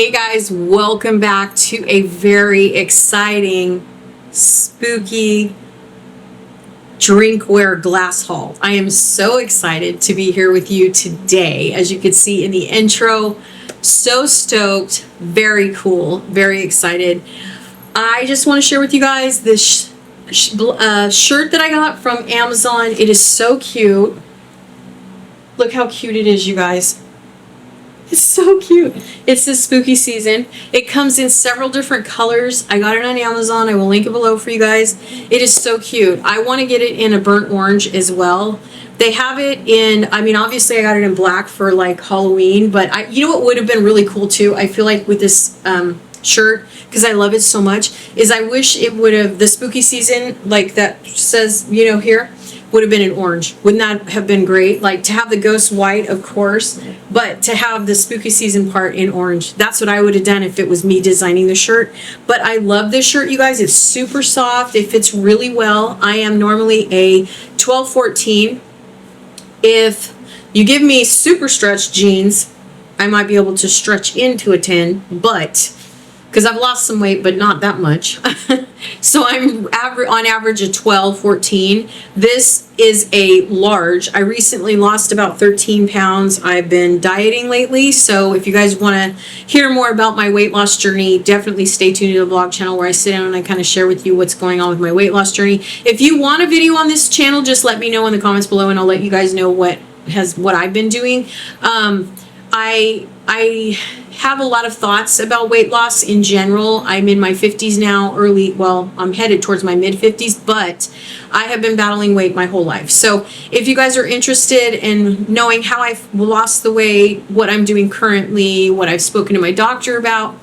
Hey guys, welcome back to a very exciting, spooky drinkware glass haul. I am so excited to be here with you today. As you can see in the intro, so stoked, very cool, very excited. I just want to share with you guys this shirt that I got from Amazon. It is so cute. Look how cute it is, you guys. It's so cute. It's the spooky season. It comes in several different colors. I got it on Amazon. I will link it below for you guys. It is so cute. I want to get it in a burnt orange as well. They have it in, I mean, obviously I got it in black for like Halloween, but you know what would have been really cool too? I feel like with this shirt, because I love it so much, is I wish it would have, the spooky season, like that says, you know, here, would have been in orange. Wouldn't that have been great? Like to have the ghost white, of course, but to have the spooky season part in orange. That's what I would have done if it was me designing the shirt. But I love this shirt, you guys. It's super soft. It fits really well. I am normally a 12-14. If you give me super stretched jeans, I might be able to stretch into a 10, but because I've lost some weight, but not that much. So I'm on average a 12, 14. This is a large. I recently lost about 13 pounds. I've been dieting lately. So if you guys want to hear more about my weight loss journey, definitely stay tuned to the vlog channel where I sit down and I kind of share with you what's going on with my weight loss journey. If you want a video on this channel, just let me know in the comments below and I'll let you guys know what I've been doing. I have a lot of thoughts about weight loss in general. I'm in my 50s now, I'm headed towards my mid 50s, but I have been battling weight my whole life. So if you guys are interested in knowing how I've lost the weight, what I'm doing currently, what I've spoken to my doctor about,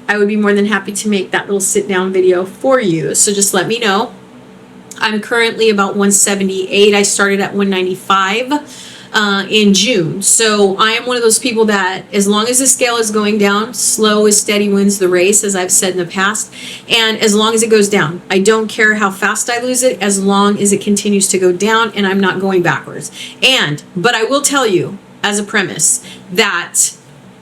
I would be more than happy to make that little sit down video for you. So just let me know. I'm currently about 178. I started at 195. In June. So I am one of those people that as long as the scale is going down, slow is steady wins the race, as I've said in the past. And as long as it goes down, I don't care how fast I lose it, as long as it continues to go down and I'm not going backwards. But I will tell you as a premise that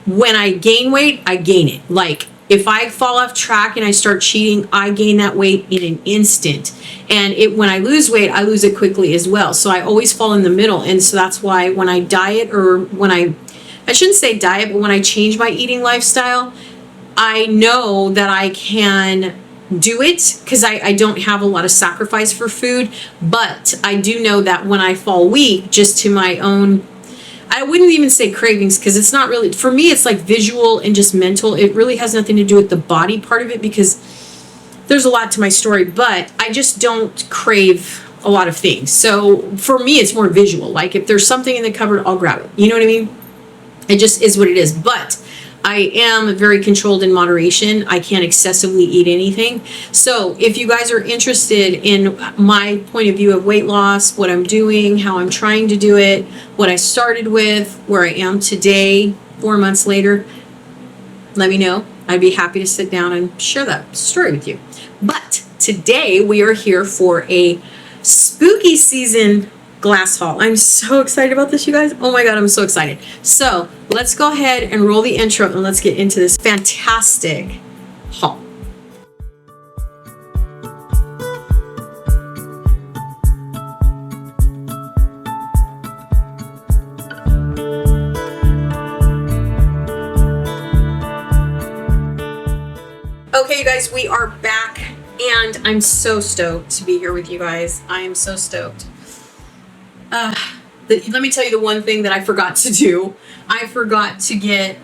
when I gain weight, I gain it. Like if I fall off track and I start cheating, I gain that weight in an instant. And when I lose weight, I lose it quickly as well. So I always fall in the middle. And so that's why when I diet, or when I shouldn't say diet, but when I change my eating lifestyle, I know that I can do it because I don't have a lot of sacrifice for food. But I do know that when I fall weak, just to my own, I wouldn't even say cravings, because it's not really, for me, it's like visual and just mental. It really has nothing to do with the body part of it, because there's a lot to my story, but I just don't crave a lot of things. So for me, it's more visual. Like if there's something in the cupboard, I'll grab it. You know what I mean? It just is what it is. But I am very controlled in moderation. I can't excessively eat anything. So if you guys are interested in my point of view of weight loss, what I'm doing, how I'm trying to do it, what I started with, where I am today, 4 months later, let me know. I'd be happy to sit down and share that story with you. But today we are here for a spooky season glass haul. I'm so excited about this, you guys. Oh my God, I'm so excited. So let's go ahead and roll the intro and let's get into this fantastic haul. Okay, you guys, we are back and I'm so stoked to be here with you guys. I am so stoked. Let me tell you the one thing that I forgot to do. I forgot to get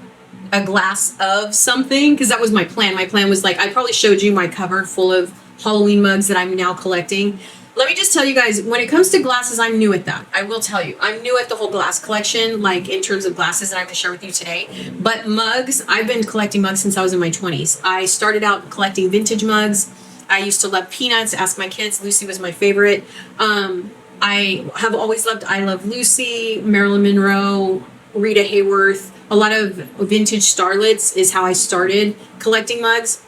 a glass of something, because that was my plan. My plan was like, I probably showed you my cupboard full of Halloween mugs that I'm now collecting. Let me just tell you guys, when it comes to glasses, I'm new at that. I will tell you, I'm new at the whole glass collection, like in terms of glasses that I'm going to share with you today. But mugs, I've been collecting mugs since I was in my 20s. I started out collecting vintage mugs. I used to love Peanuts, ask my kids. Lucy was my favorite. I have always loved I Love Lucy, Marilyn Monroe, Rita Hayworth. A lot of vintage starlets is how I started collecting mugs.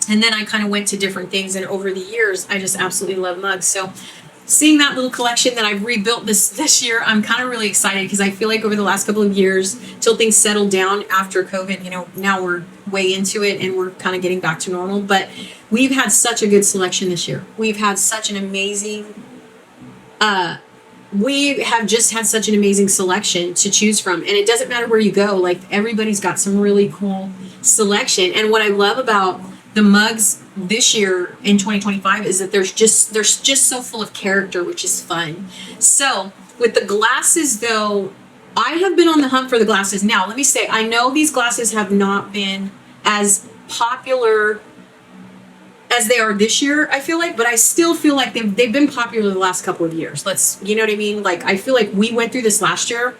And then I kind of went to different things. And over the years, I just absolutely love mugs. So seeing that little collection that I've rebuilt this year, I'm kind of really excited because I feel like over the last couple of years, till things settled down after COVID, now we're way into it and we're kind of getting back to normal. But we've had such a good selection this year. We've had such an amazing, we have just had such an amazing selection to choose from. And it doesn't matter where you go, like everybody's got some really cool selection. And what I love about the mugs this year in 2025 is that they're just so full of character, which is fun. So with the glasses though, I have been on the hunt for the glasses. Now, let me say, I know these glasses have not been as popular as they are this year, I feel like, but I still feel like they've been popular the last couple of years. You know what I mean? Like, I feel like we went through this last year,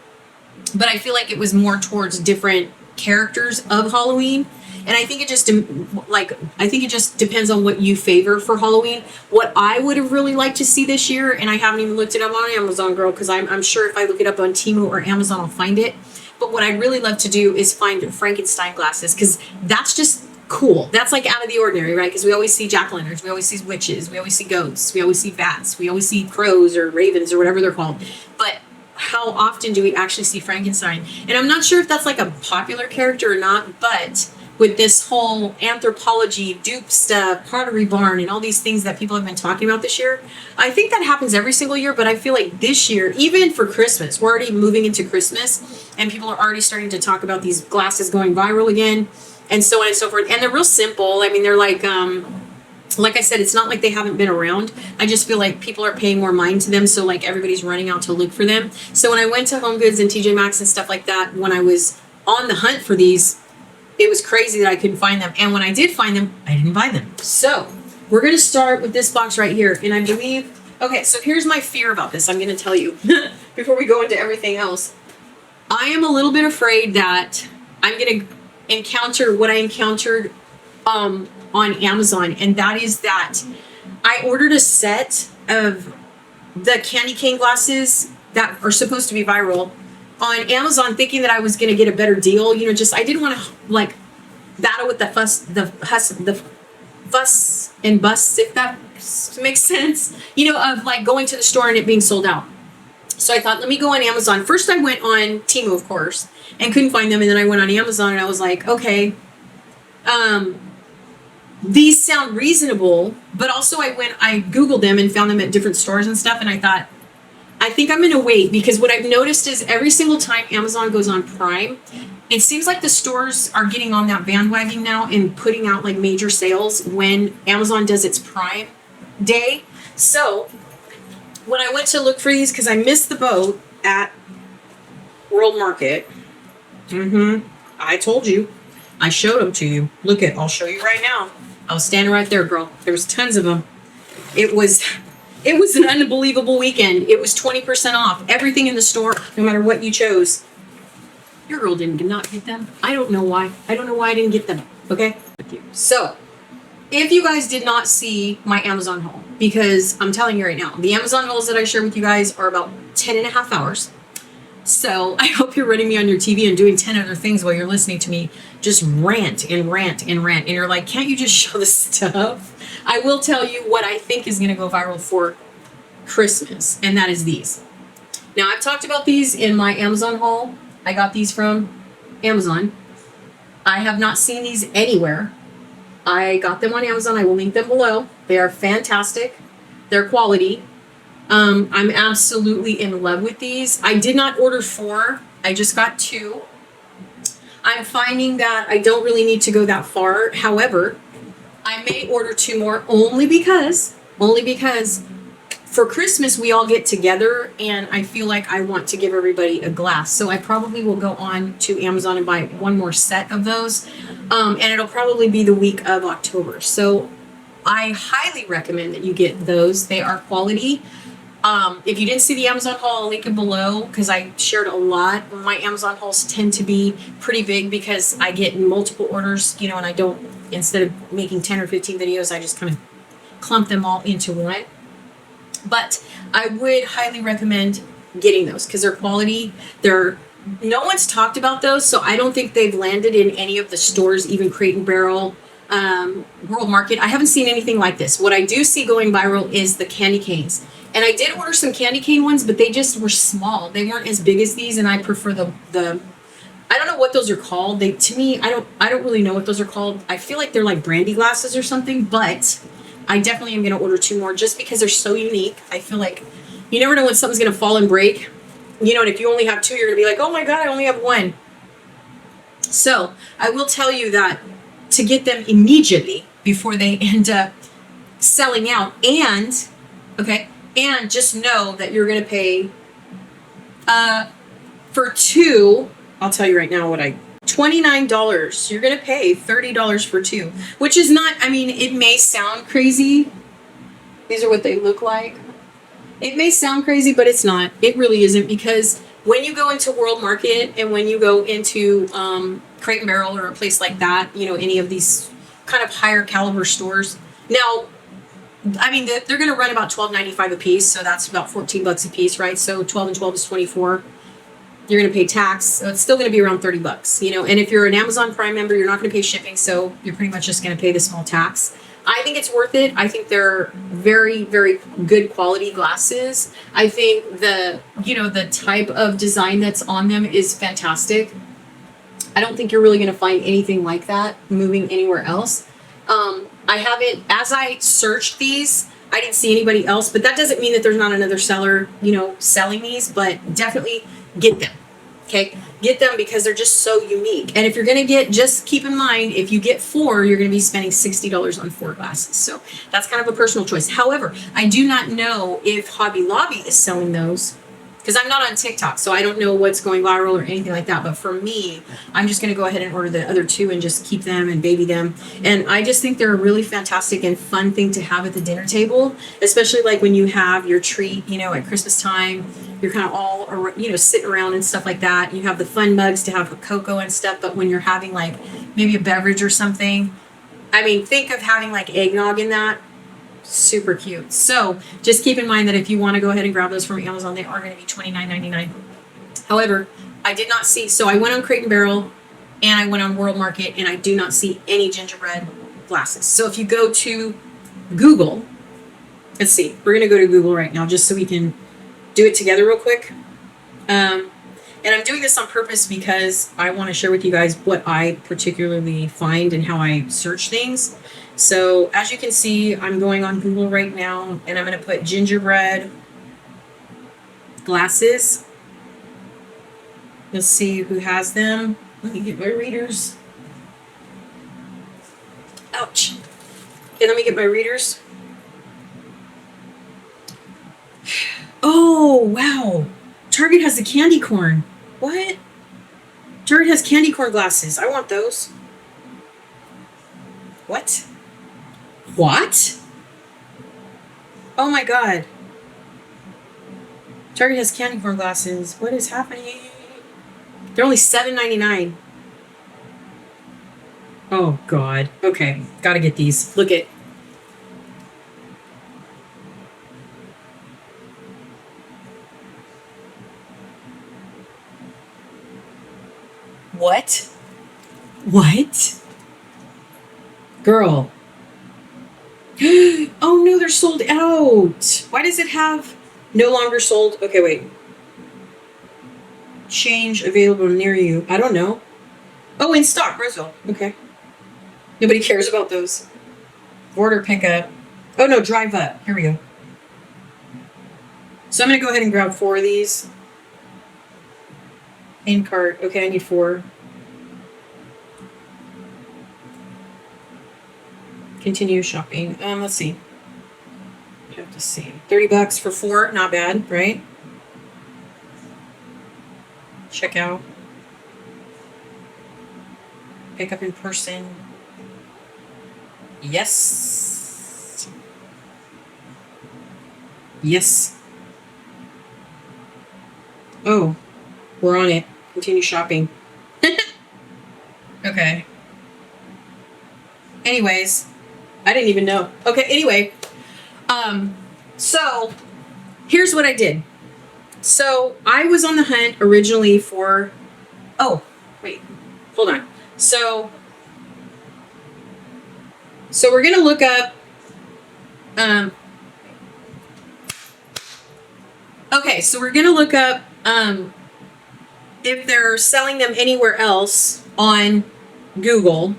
but I feel like it was more towards different characters of Halloween. And I think it just depends on what you favor for Halloween. What I would have really liked to see this year, and I haven't even looked it up on Amazon, girl, because I'm sure if I look it up on Temu or Amazon, I'll find it. But what I'd really love to do is find Frankenstein glasses, because that's just cool. That's like out of the ordinary, right? Because we always see jack-o'-lanterns, we always see witches, we always see ghosts, we always see bats, we always see crows or ravens or whatever they're called. But how often do we actually see Frankenstein? And I'm not sure if that's like a popular character or not, but with this whole Anthropologie, dupe stuff, Pottery barn, and all these things that people have been talking about this year, I think that happens every single year, but I feel like this year, even for Christmas, we're already moving into Christmas, and people are already starting to talk about these glasses going viral again, and so on and so forth. And they're real simple. I mean, they're like I said, it's not like they haven't been around. I just feel like people are paying more mind to them, so like everybody's running out to look for them. So when I went to Home Goods and TJ Maxx and stuff like that, when I was on the hunt for these, it was crazy that I couldn't find them. And when I did find them, I didn't buy them. So we're going to start with this box right here. And I believe, okay, so here's my fear about this. I'm going to tell you before we go into everything else. I am a little bit afraid that I'm going to encounter what I encountered on Amazon. And that is that I ordered a set of the candy cane glasses that are supposed to be viral on Amazon, thinking that I was going to get a better deal. I didn't want to like battle with the fuss and bust, if that makes sense, of like going to the store and it being sold out. So I thought, let me go on Amazon. First I went on Temu, of course, and couldn't find them. And then I went on Amazon and I was like, okay, these sound reasonable, but also I Googled them and found them at different stores and stuff. And I thought, I think I'm going to wait, because what I've noticed is every single time Amazon goes on Prime, it seems like the stores are getting on that bandwagon now and putting out like major sales when Amazon does its Prime Day. So when I went to look for these, because I missed the boat at World Market, I told you, I showed them to you. I'll show you right now. I was standing right there, girl. There was tons of them. It was an unbelievable weekend. It was 20% off. Everything in the store, no matter what you chose. Your girl did not get them. I don't know why. I don't know why I didn't get them. Okay? So, if you guys did not see my Amazon haul, because I'm telling you right now, the Amazon hauls that I share with you guys are about 10 and a half hours. So, I hope you're running me on your TV and doing 10 other things while you're listening to me just rant and rant and rant. And you're like, can't you just show the stuff? I will tell you what I think is going to go viral for Christmas, and that is these. Now, I've talked about these in my Amazon haul. I got these from Amazon. I have not seen these anywhere. I got them on Amazon. I will link them below. They are fantastic. They're quality. I'm absolutely in love with these. I did not order 4. I just got 2. I'm finding that I don't really need to go that far. However, I may order 2 more only because for Christmas we all get together and I feel like I want to give everybody a glass. So I probably will go on to Amazon and buy 1 more set of those. And it'll probably be the week of October. So I highly recommend that you get those. They are quality. If you didn't see the Amazon haul, I'll link it below because I shared a lot. My Amazon hauls tend to be pretty big because I get multiple orders, and I don't, instead of making 10 or 15 videos, I just kind of clump them all into one. But I would highly recommend getting those because they're quality. No one's talked about those, so I don't think they've landed in any of the stores, even Crate and Barrel, World Market. I haven't seen anything like this. What I do see going viral is the candy canes. And I did order some candy cane ones, but they just were small. They weren't as big as these, and I prefer the I don't know what those are called. They, to me, I don't really know what those are called. I feel like they're like brandy glasses or something, but I definitely am going to order 2 more just because they're so unique. I feel like you never know when something's going to fall and break. You know, and if you only have 2, you're going to be like, oh my God, I only have 1. So I will tell you that to get them immediately before they end up selling out, and just know that you're going to pay for 2. I'll tell you right now what $29. You're going to pay $30 for 2, which is not, I mean, it may sound crazy. These are what they look like. It may sound crazy, but it's not. It really isn't, because when you go into World Market and when you go into Crate and Barrel or a place like that, you know, any of these kind of higher caliber stores. Now, I mean, they're going to run about $12.95 a piece, so that's about $14 a piece, right? So 12 and 12 is 24. You're going to pay tax, so it's still going to be around $30, you know. And if you're an Amazon Prime member, you're not going to pay shipping, so you're pretty much just going to pay the small tax. I think it's worth it. I think they're very, very good quality glasses. I think the type of design that's on them is fantastic. I don't think you're really going to find anything like that moving anywhere else. I haven't, as I searched these, I didn't see anybody else, but that doesn't mean that there's not another seller, you know, selling these, but definitely get them. Okay, get them because they're just so unique. And if you're going to get, just keep in mind, if you get 4, you're going to be spending $60 on 4 glasses. So that's kind of a personal choice. However, I do not know if Hobby Lobby is selling those, because I'm not on TikTok, so I don't know what's going viral or anything like that. But for me, I'm just going to go ahead and order the other 2 and just keep them and baby them. And I just think they're a really fantastic and fun thing to have at the dinner table, especially like when you have your treat, you know, at Christmas time. You're kind of all, you know, sitting around and stuff like that. You have the fun mugs to have cocoa and stuff. But when you're having like maybe a beverage or something, I mean, think of having like eggnog in that. Super cute. So just keep in mind that if you want to go ahead and grab those from Amazon, they are going to be $29.99. However, I did not see, so I went on Crate and Barrel and I went on World Market, and I do not see any gingerbread glasses. So if you go to Google, let's see, we're going to go to Google right now just so we can do it together real quick. And I'm doing this on purpose because I want to share with you guys what I particularly find and how I search things. So as you can see, I'm going on Google right now, and I'm going to put gingerbread glasses. Let's see who has them. Let me get my readers. Ouch. Okay, let me get my readers. Oh, wow. Target has the candy corn. What? Target has candy corn glasses. I want those. What? What? Oh my God. Target has candy corn glasses. What is happening? They're only $7.99. Oh God. Okay. Gotta get these. Look at. What? What? Girl. Oh no, they're sold out. Why does it have no longer sold? Okay, wait. Change available near you. I don't know. Oh, in stock, Roseville. Okay. Nobody cares about those. Order pickup. Oh no, drive up. Here we go. So I'm going to go ahead and grab 4 of these. In cart. Okay, I need 4. Continue shopping. Let's see. I have to see. $30 for 4. Not bad, right? Check out. Pick up in person. Yes. Yes. Oh, we're on it. Continue shopping. Okay. Anyways, I didn't even know. Okay, anyway. So here's what I did. So I was on the hunt originally for, oh, wait, hold on. So we're going to look up, Okay, so we're gonna look up if they're selling them anywhere else on Google.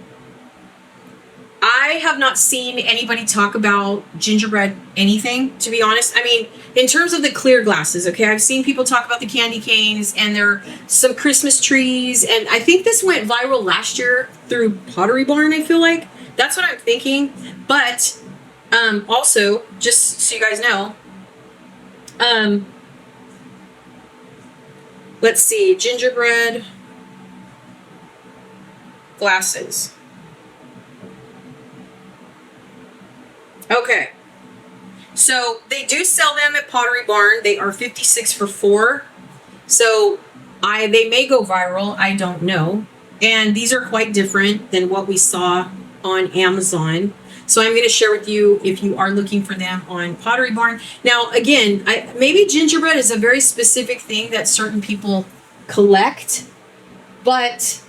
I have not seen anybody talk about gingerbread anything, to be honest. I mean, in terms of the clear glasses, okay, I've seen people talk about the candy canes, and there are some Christmas trees, and I think this went viral last year through Pottery Barn, I feel like. That's what I'm thinking. But also, just so you guys know, let's see, gingerbread glasses. Okay, so they do sell them at Pottery Barn. They are 56 for 4. So they may go viral. I don't know. And these are quite different than what we saw on Amazon. So I'm going to share with you if you are looking for them on Pottery Barn. Now, again, maybe gingerbread is a very specific thing that certain people collect, but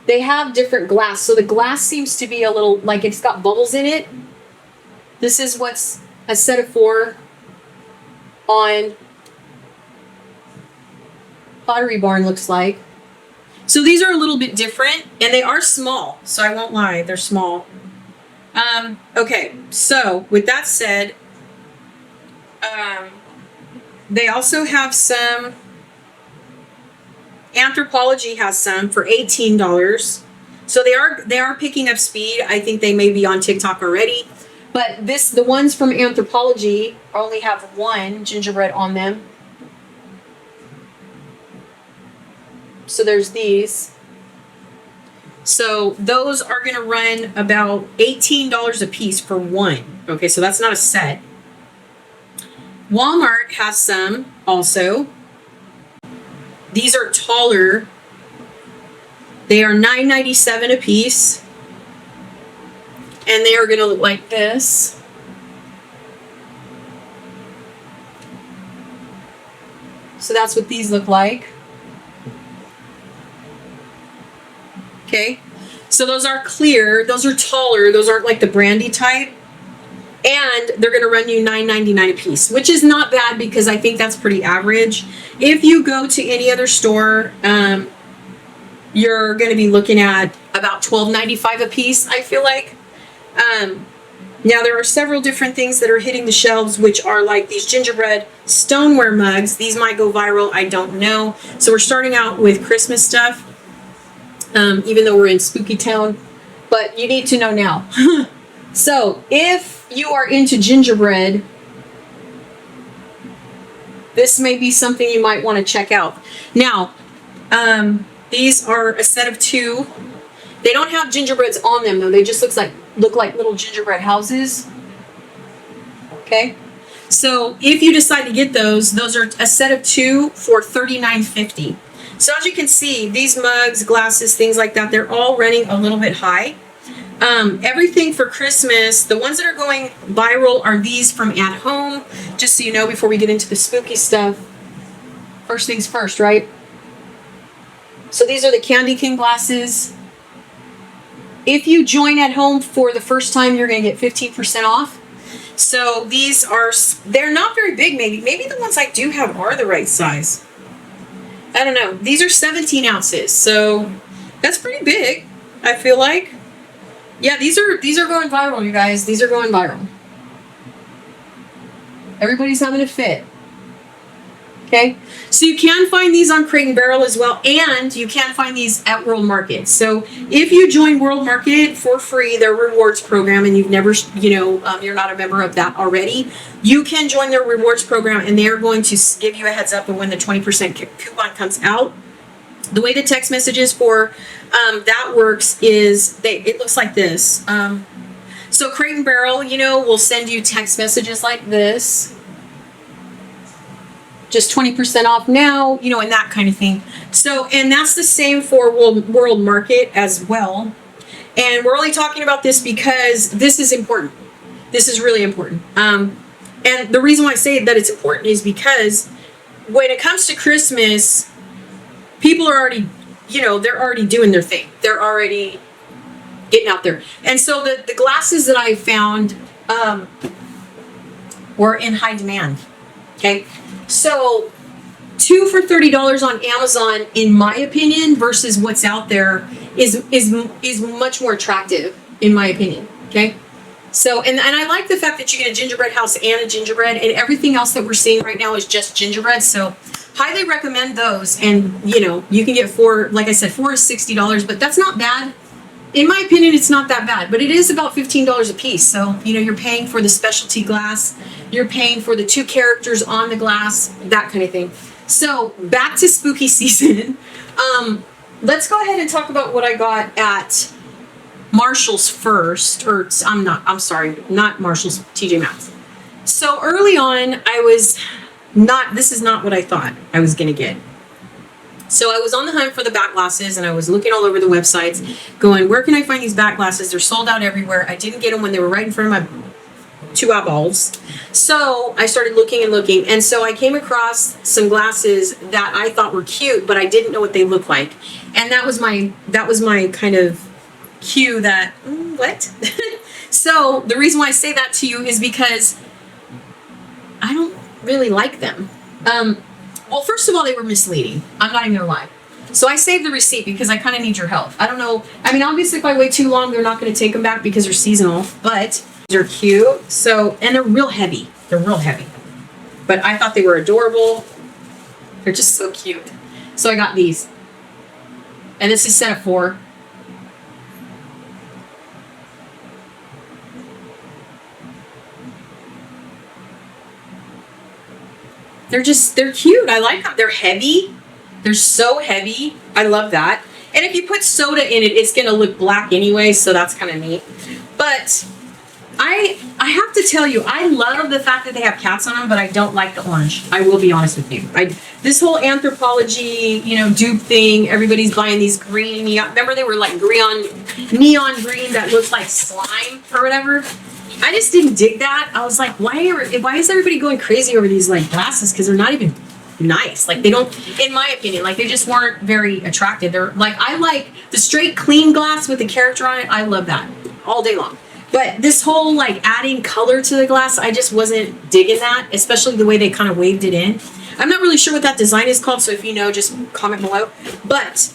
they have different glass. So the glass seems to be a little, like it's got bubbles in it. This is what's a set of 4 on Pottery Barn looks like. So these are a little bit different, and they are small. So I won't lie, they're small. Okay, so with that said, they also have some. Anthropologie has some for $18. So they are picking up speed. I think they may be on TikTok already. But the ones from Anthropologie only have 1 gingerbread on them. So there's these. So those are going to run about $18 a piece for 1. Okay, so that's not a set. Walmart has some also. These are taller. They are $9.97 a piece. And they are going to look like this. So that's what these look like. Okay. So those are clear. Those are taller. Those aren't like the brandy type. And they're going to run you $9.99 a piece, which is not bad because I think that's pretty average. If you go to any other store, you're going to be looking at about $12.95 a piece, I feel like. Now, there are several different things that are hitting the shelves, which are like these gingerbread stoneware mugs. These might go viral. I don't know. So we're starting out with Christmas stuff, even though we're in Spooky Town. But you need to know now. So if you are into gingerbread, this may be something you might want to check out. Now, these are a set of 2. They don't have gingerbreads on them though. They just look like little gingerbread houses. Okay. So if you decide to get those are a set of 2 for $39.50. So as you can see, these mugs, glasses, things like that, they're all running a little bit high. Everything for Christmas, the ones that are going viral are these from At Home. Just so you know, before we get into the spooky stuff, first things first, right? So these are the candy cane glasses. If you join At Home for the first time, you're going to get 15% off. So these they're not very big, maybe the ones I do have are the right size. I don't know. These are 17 ounces, so that's pretty big, I feel like. Yeah, these are going viral, you guys. These are going viral. Everybody's having a fit. Okay, so you can find these on Crate and Barrel as well, and you can find these at World Market. So if you join World Market for free, their rewards program, and you've never, you're not a member of that already, you can join their rewards program, and they are going to give you a heads up of when the 20% coupon comes out. The way the text messages for that works is it looks like this. So Crate and Barrel, will send you text messages like this. Just 20% off now, and that kind of thing. So, and that's the same for World Market as well. And we're only talking about this because this is important. This is really important. And the reason why I say that it's important is because when it comes to Christmas, people are already, they're already doing their thing. They're already getting out there. And so the glasses that I found, or in high demand. Okay. So 2 for $30 on Amazon, in my opinion, versus what's out there is much more attractive, in my opinion. Okay. So, and I like the fact that you get a gingerbread house and a gingerbread, and everything else that we're seeing right now is just gingerbread. So highly recommend those. And you know, you can get 4, like I said, 4 is $60, but that's not bad. In my opinion, it's not that bad, but it is about $15 a piece. So, you know, you're paying for the specialty glass, you're paying for the 2 characters on the glass, that kind of thing. So back to spooky season. Let's go ahead and talk about what I got at Marshall's first, or I'm sorry, not Marshall's, TJ Maxx. So early on, this is not what I thought I was going to get. So I was on the hunt for the back glasses, and I was looking all over the websites going, where can I find these back glasses? They're sold out everywhere. I didn't get them when they were right in front of my 2 eyeballs. So I started looking and looking. And so I came across some glasses that I thought were cute, but I didn't know what they looked like. And that was my kind of cue that, what? So the reason why I say that to you is because I don't really like them. Well, first of all, they were misleading. I'm not even gonna lie. So I saved the receipt because I kind of need your help. I don't know. I mean, obviously if I wait too long, they're not going to take them back because they're seasonal, but they're cute. So, and they're real heavy. They're real heavy, but I thought they were adorable. They're just so cute. So I got these, and this is set of 4. They're cute. I like them. They're heavy. They're so heavy. I love that. And if you put soda in it, it's going to look black anyway, so that's kind of neat. But I have to tell you, I love the fact that they have cats on them, but I don't like the orange. I will be honest with you. This whole Anthropologie, you know, dupe thing, everybody's buying these green, remember they were like neon green that looked like slime or whatever? I just didn't dig that. I was like, why is everybody going crazy over these like glasses? Because they're not even nice. Like they don't, in my opinion, like they just weren't very attractive. They're like, I like the straight clean glass with the character on it. I love that all day long. But this whole like adding color to the glass, I just wasn't digging that, especially the way they kind of waved it in. I'm not really sure what that design is called, so if you know, just comment below. But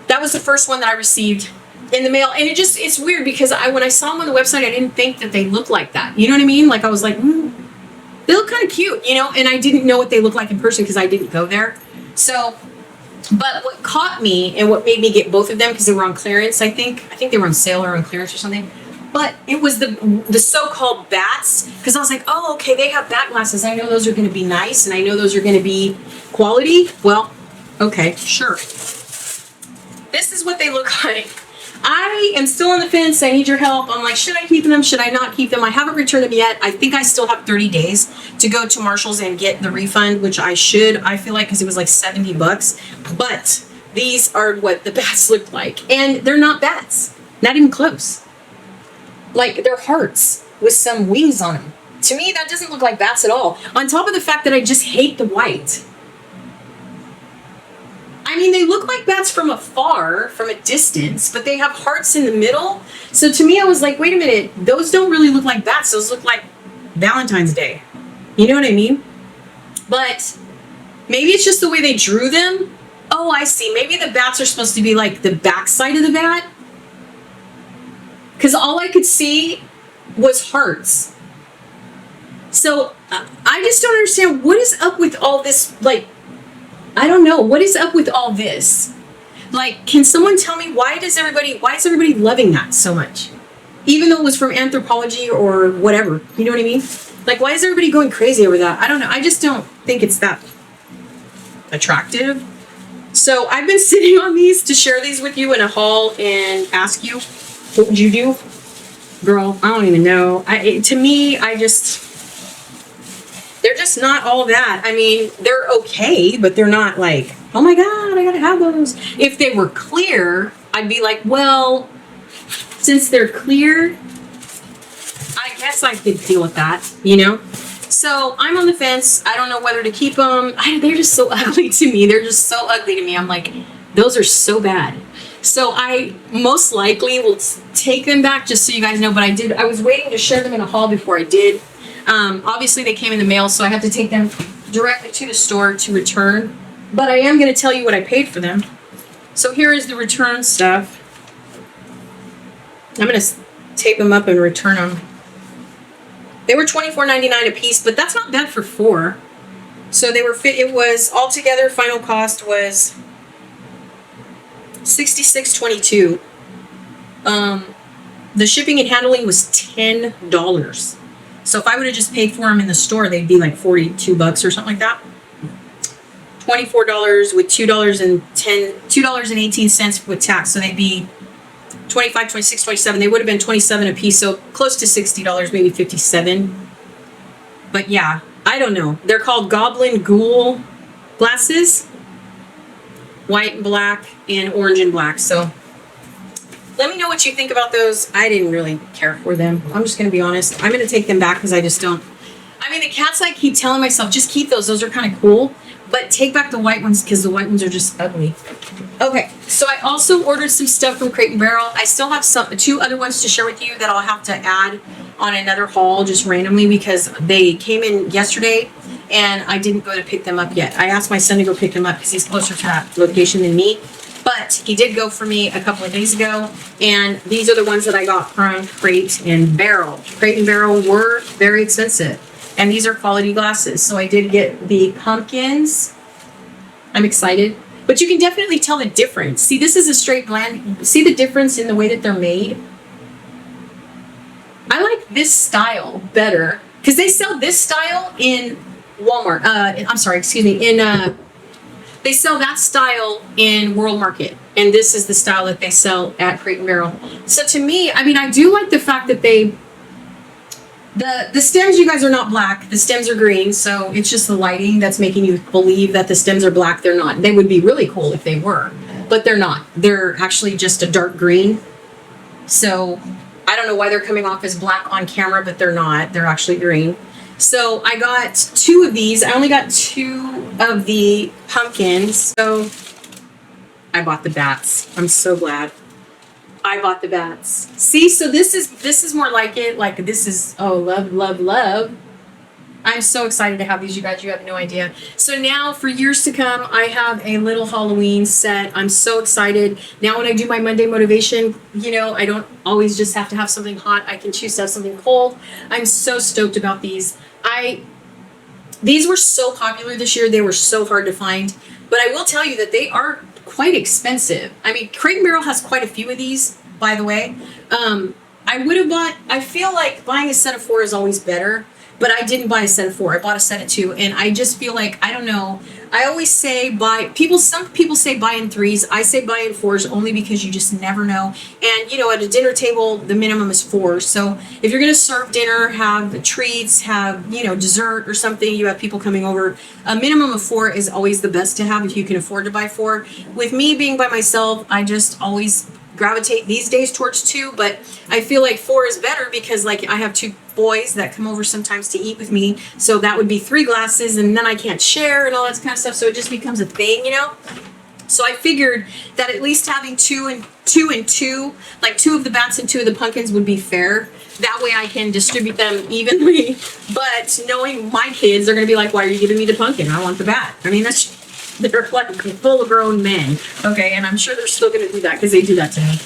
that was the first one that I received in the mail, and it's weird because when I saw them on the website, I didn't think that they looked like that. You know what I mean? Like I was like, they look kind of cute, you know, and I didn't know what they look like in person because I didn't go there. So, but what caught me and what made me get both of them, because they were on clearance, I think they were on sale or on clearance or something. But it was the so-called bats, because I was like, oh, okay, they have bat glasses. I know those are going to be nice, and I know those are going to be quality. Well, okay, sure. This is what they look like. I am still on the fence. I need your help. I'm like, should I keep them? Should I not keep them? I haven't returned them yet. I think I still have 30 days to go to Marshall's and get the refund, which I should, I feel like, because it was like $70. But these are what the bats look like. And they're not bats. Not even close. Like, they're hearts with some wings on them. To me, that doesn't look like bats at all. On top of the fact that I just hate the white. I mean, they look like bats from afar, from a distance, but they have hearts in the middle. So to me, I was like, wait a minute, those don't really look like bats. Those look like Valentine's Day. You know what I mean? But maybe it's just the way they drew them. Oh, I see. Maybe the bats are supposed to be like the backside of the bat. Because all I could see was hearts. So I just don't understand what is up with all this, like, I don't know. What is up with all this? Like, can someone tell me why is everybody loving that so much? Even though it was from Anthropologie or whatever. You know what I mean? Like, why is everybody going crazy over that? I don't know. I just don't think it's that attractive. So I've been sitting on these to share these with you in a haul and ask you, what would you do? Girl, I don't even know. To me, they're just not all that. I mean, they're okay, but they're not like, oh my God, I gotta have those. If they were clear, I'd be like, well, since they're clear, I guess I could deal with that, you know? So I'm on the fence. I don't know whether to keep them. They're just so ugly to me. They're just so ugly to me. I'm like, those are so bad. So I most likely will take them back, just so you guys know, but I was waiting to share them in a haul before I did. Obviously they came in the mail, so I have to take them directly to the store to return. But I am going to tell you what I paid for them. So here is the return stuff. I'm going to tape them up and return them. They were $24.99 a piece, but that's not bad for 4. So they were it was altogether, final cost was $66.22. The shipping and handling was $10. So if I would have just paid for them in the store, they'd be like $42 or something like that. $24 with $2.18 with tax. So they'd be 25, 26, 27. They would have been 27 a piece. So close to $60, maybe 57. But yeah, I don't know. They're called Goblin Ghoul glasses. White and black and orange and black. So let me know what you think about those. I didn't really care for them. I'm just going to be honest. I'm going to take them back because I just don't. I mean, the cats, I keep telling myself, just keep those. Those are kind of cool. But take back the white ones because the white ones are just ugly. Okay, so I also ordered some stuff from Crate and Barrel. I still have 2 other ones to share with you that I'll have to add on another haul just randomly because they came in yesterday and I didn't go to pick them up yet. I asked my son to go pick them up because he's closer to that location than me. But he did go for me a couple of days ago, and these are the ones that I got from Crate and Barrel. Crate and Barrel were very expensive, and these are quality glasses. So I did get the pumpkins. I'm excited. But you can definitely tell the difference. See, this is a straight blend. See the difference in the way that they're made? I like this style better because they sell this style in Walmart. They sell that style in World Market, and this is the style that they sell at Crate and Barrel. So to me, I mean, I do like the fact that the stems, you guys, are not black. The stems are green, so it's just the lighting that's making you believe that the stems are black. They're not. They would be really cool if they were, but they're not. They're actually just a dark green. So I don't know why they're coming off as black on camera, but they're not. They're actually green. So I got 2 of these. I only got 2 of the pumpkins. So I bought the bats. I'm so glad I bought the bats. See, so this is more like it. Like this is, oh, love, love, love. I'm so excited to have these, you guys. You have no idea. So now for years to come, I have a little Halloween set. I'm so excited. Now when I do my Monday motivation, you know, I don't always just have to have something hot. I can choose to have something cold. I'm so stoked about these. These were so popular this year. They were so hard to find. But I will tell you that they are quite expensive. I mean, Crate and Barrel has quite a few of these, by the way. I feel like buying a set of 4 is always better. But I didn't buy a set of 4. I bought a set of 2. And I just feel like, I don't know. I always say some people say buy in 3s. I say buy in 4s only because you just never know. And, you know, at a dinner table, the minimum is 4. So if you're going to serve dinner, have treats, have, you know, dessert or something, you have people coming over, a minimum of 4 is always the best to have if you can afford to buy 4. With me being by myself, I just always gravitate these days towards 2, but I feel like 4 is better because, like, I have 2 boys that come over sometimes to eat with me, so that would be 3 glasses, and then I can't share and all that kind of stuff, so it just becomes a thing, you know. So I figured that at least having 2 and 2, like 2 of the bats and 2 of the pumpkins would be fair. That way I can distribute them evenly. But knowing my kids, they're gonna be like, why are you giving me the pumpkin? I want the bat. I mean, they're like full grown men, okay, and I'm sure they're still gonna do that because they do that to me.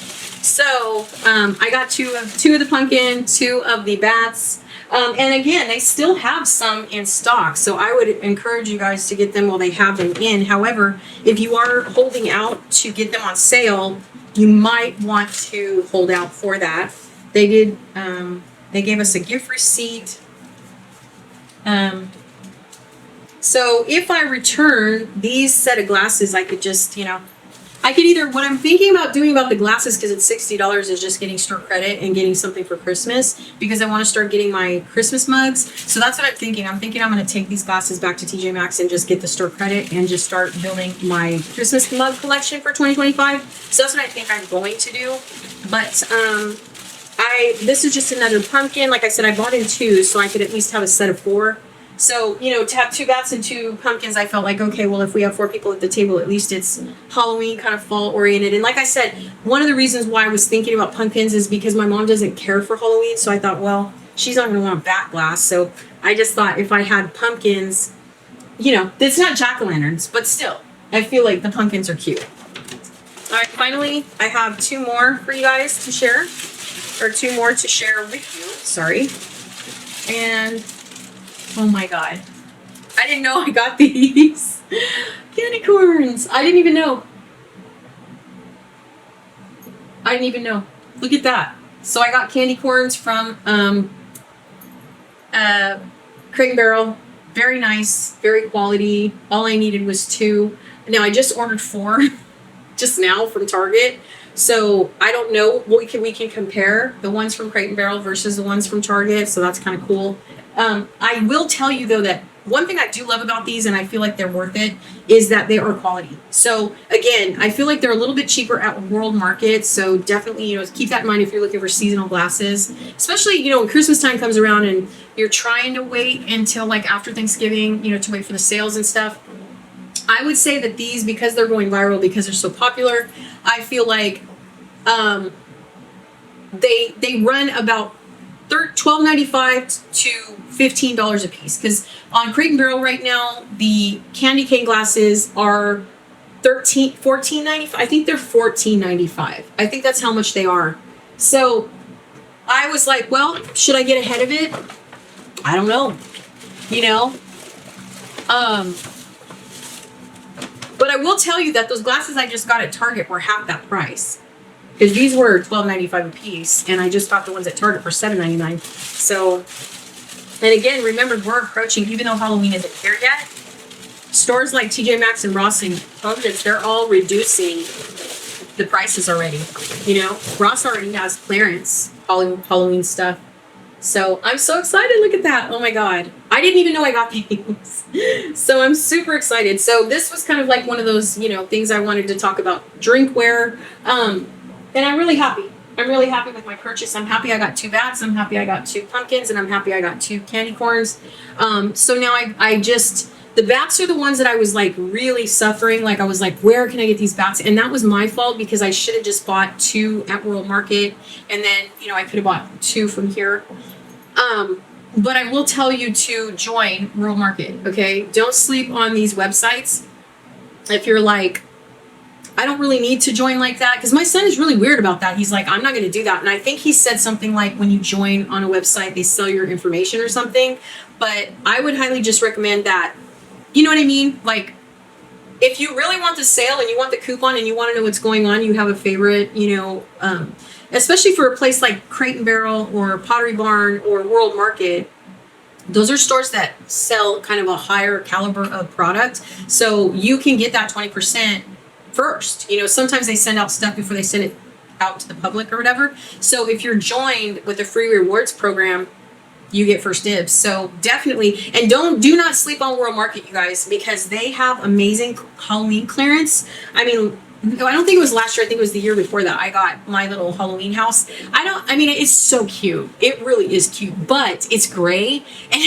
So I got 2 of the pumpkin, 2 of the bats, and again, they still have some in stock. So I would encourage you guys to get them while they have them in. However, if you are holding out to get them on sale, you might want to hold out for that. They did. They gave us a gift receipt. So if I return these set of glasses, I could just, you know, I could either, what I'm thinking about doing about the glasses, because it's $60, is just getting store credit and getting something for Christmas, because I want to start getting my Christmas mugs. So that's what I'm thinking. I'm thinking I'm going to take these glasses back to TJ Maxx and just get the store credit and just start building my Christmas mug collection for 2025. So that's what I think I'm going to do. But this is just another pumpkin. Like I said, I bought in 2, so I could at least have a set of 4. So, you know, to have 2 bats and 2 pumpkins, I felt like, okay, well, if we have 4 people at the table, at least it's Halloween, kind of fall oriented. And like I said, one of the reasons why I was thinking about pumpkins is because my mom doesn't care for Halloween. So I thought, well, she's not going to want a back glass. So I just thought if I had pumpkins, you know, it's not jack-o'-lanterns, but still, I feel like the pumpkins are cute. All right, finally, I have 2 more for you guys to share, or 2 more to share with you. Sorry. And, oh my God. I didn't know I got these. Candy corns. I didn't even know. Look at that. So I got candy corns from Crate & Barrel. Very nice, very quality. All I needed was 2. Now I just ordered 4 just now from Target. So I don't know. We can compare the ones from Crate & Barrel versus the ones from Target. So that's kind of cool. I will tell you though that one thing I do love about these, and I feel like they're worth it, is that they are quality. So again, I feel like they're a little bit cheaper at World Market. So definitely, you know, keep that in mind if you're looking for seasonal glasses, especially, you know, when Christmas time comes around and you're trying to wait until like after Thanksgiving, you know, to wait for the sales and stuff. I would say that these, because they're going viral, because they're so popular, I feel like they run about $12.95 to $15 a piece. Because on Crate & Barrel right now, the candy cane glasses are $14.95. I think they're $14.95. I think that's how much they are. So I was like, well, should I get ahead of it? I don't know. You know? But I will tell you that those glasses I just got at Target were half that price. Because these were $12.95 a piece, and I just got the ones at Target for $7.99. So, and again, remember, we're approaching, even though Halloween isn't here yet, stores like TJ Maxx and Ross and HomeGoods, they're all reducing the prices already. You know, Ross already has clearance Halloween stuff. So I'm so excited. Look at that. Oh my God. I didn't even know I got these. So I'm super excited. So this was kind of like one of those, you know, things I wanted to talk about. Drinkware. And I'm really happy. I'm really happy with my purchase. I'm happy I got 2 bats. I'm happy I got 2 pumpkins, and I'm happy I got 2 candy corns. So now I just, the bats are the ones that I was like really suffering. Like I was like, where can I get these bats? And that was my fault because I should have just bought 2 at World Market. And then, you know, I could have bought 2 from here. But I will tell you to join World Market. Okay. Don't sleep on these websites. If you're like, I don't really need to join like that, because my son is really weird about that. He's like, I'm not going to do that. And I think he said something like, when you join on a website, they sell your information or something. But I would highly just recommend that. You know what I mean? Like, if you really want the sale and you want the coupon and you want to know what's going on, you have a favorite, you know, especially for a place like Crate & Barrel or Pottery Barn or World Market. Those are stores that sell kind of a higher caliber of product. So you can get that 20% first. You know, sometimes they send out stuff before they send it out to the public or whatever. So if you're joined with a free rewards program, you get first dibs. So definitely, and do not sleep on World Market, you guys, because they have amazing Halloween clearance. I mean, I don't think it was last year. I think it was the year before that I got my little Halloween house. I mean, it's so cute. It really is cute, but it's gray. And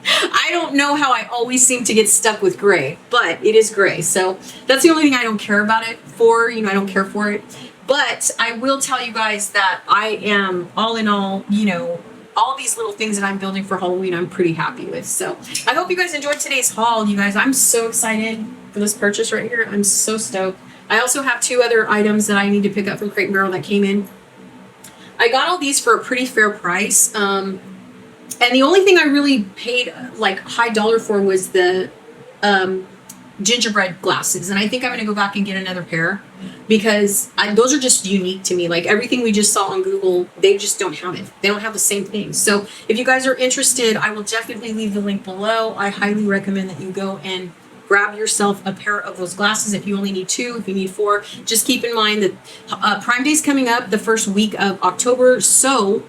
I don't know how I always seem to get stuck with gray, but it is gray. So that's the only thing I don't care about it for. You know, I don't care for it. But I will tell you guys that I am, all in all, you know, all these little things that I'm building for Halloween, I'm pretty happy with. So I hope you guys enjoyed today's haul. You guys, I'm so excited for this purchase right here. I'm so stoked. I also have 2 other items that I need to pick up from Crate & Barrel that came in. I got all these for a pretty fair price. And the only thing I really paid like high dollar for was the gingerbread glasses. And I think I'm going to go back and get another pair because those are just unique to me. Like everything we just saw on Google, they just don't have it. They don't have the same thing. So if you guys are interested, I will definitely leave the link below. I highly recommend that you go and grab yourself a pair of those glasses. If you only need 2, if you need 4, just keep in mind that Prime Day is coming up the first week of October. So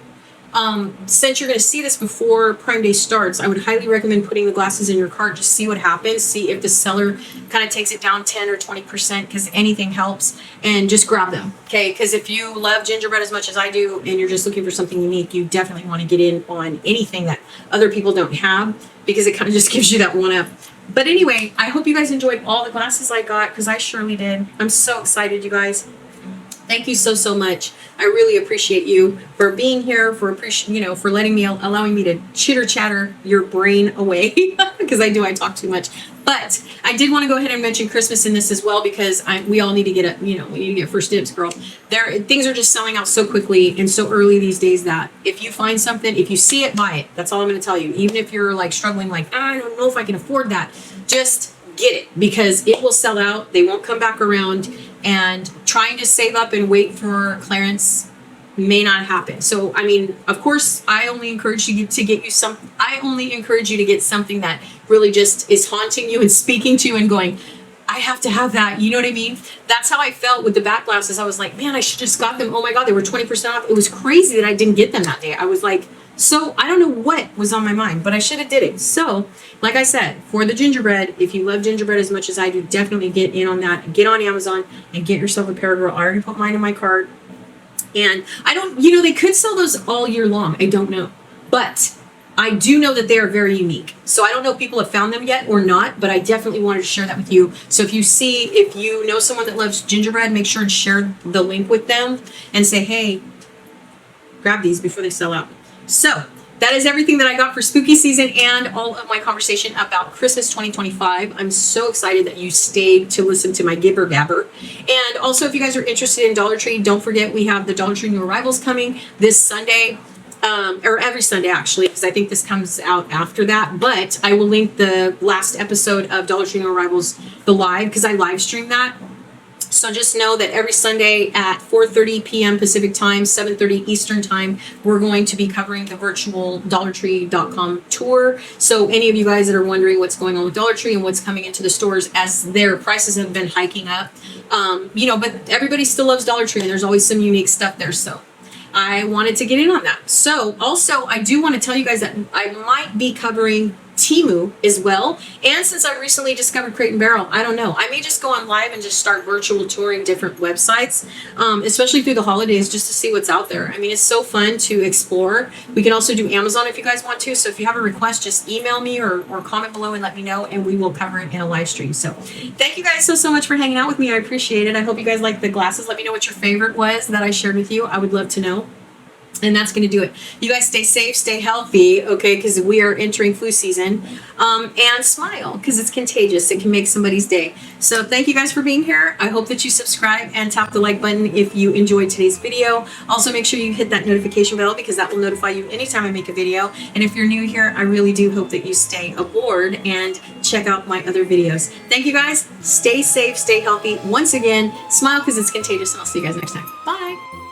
since you're going to see this before Prime Day starts, I would highly recommend putting the glasses in your cart. Just see what happens. See if the seller kind of takes it down 10 or 20%, because anything helps, and just grab them. Okay. Because if you love gingerbread as much as I do, and you're just looking for something unique, you definitely want to get in on anything that other people don't have, because it kind of just gives you that one up. But anyway, I hope you guys enjoyed all the glasses I got, because I surely did. I'm so excited, you guys. Thank you so, so much. I really appreciate you for being here, for for allowing me to chitter chatter your brain away because I talk too much. But I did want to go ahead and mention Christmas in this as well because we all need to get we need to get first dibs, girl. Things are just selling out so quickly and so early these days that if you find something, if you see it, buy it. That's all I'm going to tell you. Even if you're like struggling, like I don't know if I can afford that, just get it because it will sell out. They won't come back around. And trying to save up and wait for clearance may not happen. So, I mean, of course, I only encourage you to get something that really just is haunting you and speaking to you and going, I have to have that. You know what I mean? That's how I felt with the back glasses. I was like, man, I should just got them. Oh my God, they were 20% off. It was crazy that I didn't get them that day. I was like, so I don't know what was on my mind, but I should have did it. So, like I said, for the gingerbread, if you love gingerbread as much as I do, definitely get in on that. Get on Amazon and get yourself a pair, girl. I already put mine in my cart. And I don't, they could sell those all year long. I don't know. But I do know that they are very unique. So I don't know if people have found them yet or not, but I definitely wanted to share that with you. So if you know someone that loves gingerbread, make sure and share the link with them and say, hey, grab these before they sell out. So that is everything that I got for spooky season and all of my conversation about Christmas 2025. I'm so excited that you stayed to listen to my gibber gabber. And also, if you guys are interested in Dollar Tree, don't forget we have the Dollar Tree new arrivals coming this Sunday, or every Sunday actually, because I think this comes out after that. But I will link the last episode of Dollar Tree new arrivals, the live, because I live stream that. So just know that every Sunday at 4:30 p.m. Pacific time, 7:30 Eastern time, we're going to be covering the virtual DollarTree.com tour. So any of you guys that are wondering what's going on with Dollar Tree and what's coming into the stores as their prices have been hiking up, but everybody still loves Dollar Tree and there's always some unique stuff there. So I wanted to get in on that. So also, I do want to tell you guys that I might be covering Temu as well. And since I recently discovered Crate and Barrel, I don't know. I may just go on live and just start virtual touring different websites, especially through the holidays, just to see what's out there. I mean, it's so fun to explore. We can also do Amazon if you guys want to. So if you have a request, just email me or comment below and let me know, and we will cover it in a live stream. So thank you guys so much for hanging out with me. I appreciate it. I hope you guys like the glasses. Let me know what your favorite was that I shared with you. I would love to know. And that's going to do it. You guys stay safe, stay healthy, okay, because we are entering flu season. And smile, because it's contagious. It can make somebody's day. So thank you guys for being here. I hope that you subscribe and tap the like button if you enjoyed today's video. Also, make sure you hit that notification bell because that will notify you anytime I make a video. And if you're new here, I really do hope that you stay aboard and check out my other videos. Thank you guys. Stay safe, stay healthy. Once again, smile because it's contagious, and I'll see you guys next time. Bye.